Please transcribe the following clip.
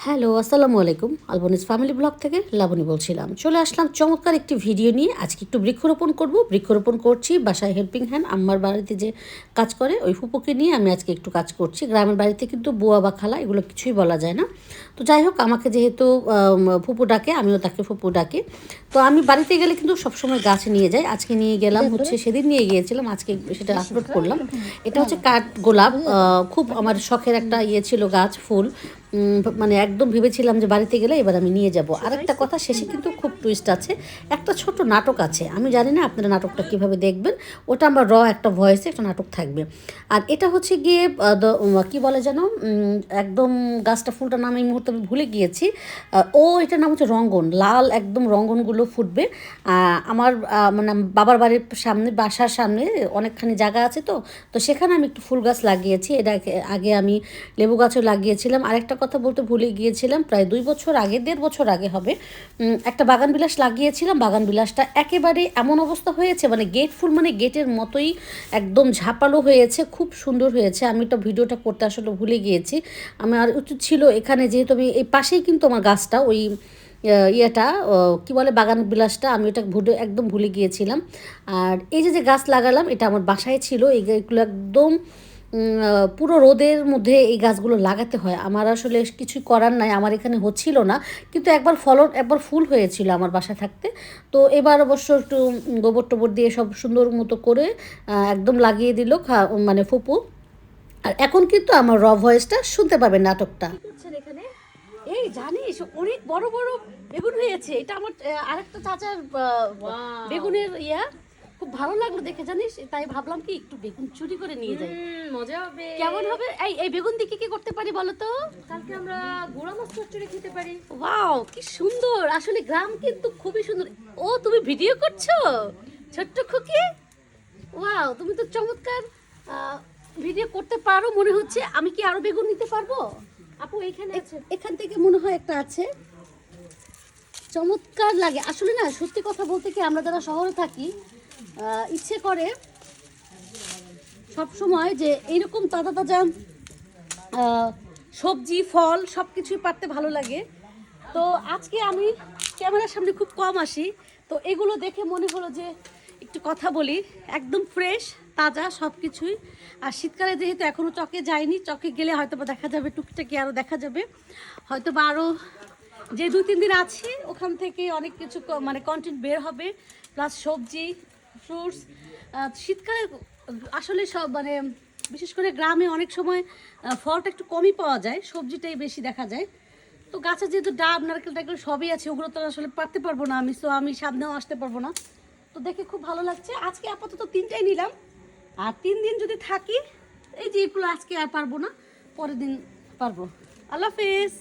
Hello, আসসালামু আলাইকুম। আলবনিজ family blog থেকে লাবণী বলছিলাম। চলে আসলাম চমৎকার একটি ভিডিও নিয়ে। আজকে একটু বৃক্ষরোপণ করব। বৃক্ষরোপণ করছি বাসায় হেল্পিং হ্যান্ড আম্মার বাড়িতে যে কাজ করে ওই ফুপুকে নিয়ে আমি আজকে একটু কাজ করছি। গ্রামের বাড়িতে কিন্তু বুয়া বা খালা এগুলো কিছুই বলা যায় না। তো যাই হোক, আমাকে যেহেতু ফুপু ডাকে, আমিও তাকে ফুপু ডাকি। তো আমি বাড়িতে গেলে কিন্তু সবসময় গাছ নিয়ে যাই। আজকে নিয়ে গেলাম হচ্ছে, সেদিন নিয়ে গিয়েছিলাম, আজকে সেটা আপলোড করলাম। এটা হচ্ছে কাঠ গোলাপ। খুব আমার শখের একটা ইয়ে ছিল, গাছ, ফুল। মানে একদম ভেবেছিলাম যে বাড়িতে গেলে এবার আমি নিয়ে যাব। আরেকটা কথা, শেষে কিন্তু খুব টুইস্ট আছে। একটা ছোট নাটক আছে, আমি জানি না আপনারা নাটকটা কীভাবে দেখবেন। ওটা আমার একটা ভয়েসে একটা নাটক থাকবে। আর এটা হচ্ছে গিয়ে কি বলে যেন, একদম গাছটা ফুলটার নাম এই মুহূর্তে আমি ভুলে গিয়েছি। এটার নাম হচ্ছে রঙ্গন। লাল একদম রঙ্গনগুলো ফুটবে। আমার মানে বাবার বাড়ির সামনে, বাসার সামনে অনেকখানি জায়গা আছে, তো তো সেখানে আমি একটু ফুল গাছ লাগিয়েছি। এটা আগে আমি লেবু গাছও লাগিয়েছিলাম। আরেকটা কথা বলতে ভুলে গিয়েছিলাম, প্রায় 2 বছর আগে, 1.5 বছর আগে হবে, একটা বাগান বিলাস লাগিয়েছিলাম। বাগান বিলাসটা একেবারে এমন অবস্থা হয়েছে, মানে গেট ফুল, মানে গেটের মতোই একদম ঝাঁপালো হয়েছে, খুব সুন্দর হয়েছে। আমি তো ভিডিওটা করতে আসলে ভুলে গিয়েছি। আমার উচিত ছিল এখানে, যেহেতু আমি এই পাশেই কিন্তু আমার গাছটা, ওই ইয়েটা কী বলে, বাগান বিলাসটা, আমি ওটা একদম ভুলে গিয়েছিলাম। আর এই যে যে গাছ লাগালাম, এটা আমার বাসায় ছিল। এইগুলো একদম পুরো রোদের মধ্যে এই গাছগুলো লাগাতে হয়। আমার আসলে কিছু করার নাই, আমার এখানে হচ্ছিল না, কিন্তু একবার ফুল হয়েছিল আমার বাসায় থাকতে। তো এবার অবশ্য একটু গোবর টোবর দিয়ে সব সুন্দর মতো করে একদম লাগিয়ে দিল মানে ফুপু। আর এখন কিন্তু আমার ভয়েসটা শুনতে পাবেন নাটকটা। কি করছেন এখানে? এই জানিস, অনেক বড় বড় বেগুন হয়েছে। এটা আমার আরেকটা চাচার বেগুনের খুব ভালো লাগলো দেখে, জানিস, তাই ভাবলাম কি একটু বেগুন চুরি করে নিয়ে যাই। মজা হবে। কেমন হবে? এই বেগুন দিয়ে কি করতে পারি বলো তো? কালকে আমরা গুঁড়া মাছ চচ্চড়ি খেতে পারি। ওয়াও, কি সুন্দর! আসলে গ্রাম কিন্তু খুবই সুন্দর। ও, তুমি ভিডিও করছো ছোট্ট খুকি? ওয়াও, তুমি তো চমৎকার ভিডিও করতে পারো মনে হচ্ছে। আমি কি আরো বেগুন নিতে পারবো? আপু এখানে আছে। এখান থেকে মনে হয় একটা আছে। চমৎকার লাগে আসলে। না, সত্যি কথা বলতে কি, আমরা যারা শহরে থাকি, ইচ্ছে করে সব সময় যে এইরকম তাজা তাজা সবজি, ফল সব কিছুই পারতে ভালো লাগে। তো আজকে আমি ক্যামেরার সামনে খুব কম আসি, তো এগুলো দেখে মনে হলো যে একটু কথা বলি। একদম ফ্রেশ, তাজা সব কিছুই। আর শীতকালে যেহেতু এখনও চকে যায়নি, চকে গেলে হয়তো বা দেখা যাবে, টুকটাকি আরও দেখা যাবে হয়তো বা। আরও যে 2-3 দিন আছি, ওখান থেকে অনেক কিছু মানে কন্টেন্ট বের হবে, প্লাস সবজি, ফ্রুটস। শীতকালে আসলে সব মানে বিশেষ করে গ্রামে অনেক সময় ফলটা একটু কমই পাওয়া যায়, সবজিটাই বেশি দেখা যায়। তো গাছে যেহেতু ডাব, নারকেল টারকেল সবই আছে, ওগুলো তো আসলে পারতে পারবো না আমি, তো আমি সামনেও আসতে পারবো না। তো দেখে খুব ভালো লাগছে। আজকে আপাতত 3টাই নিলাম, আর 3 দিন যদি থাকি, এই যে এগুলো আজকে আর পারবো না, পরের দিন পারবো। আল্লাহ হাফেজ।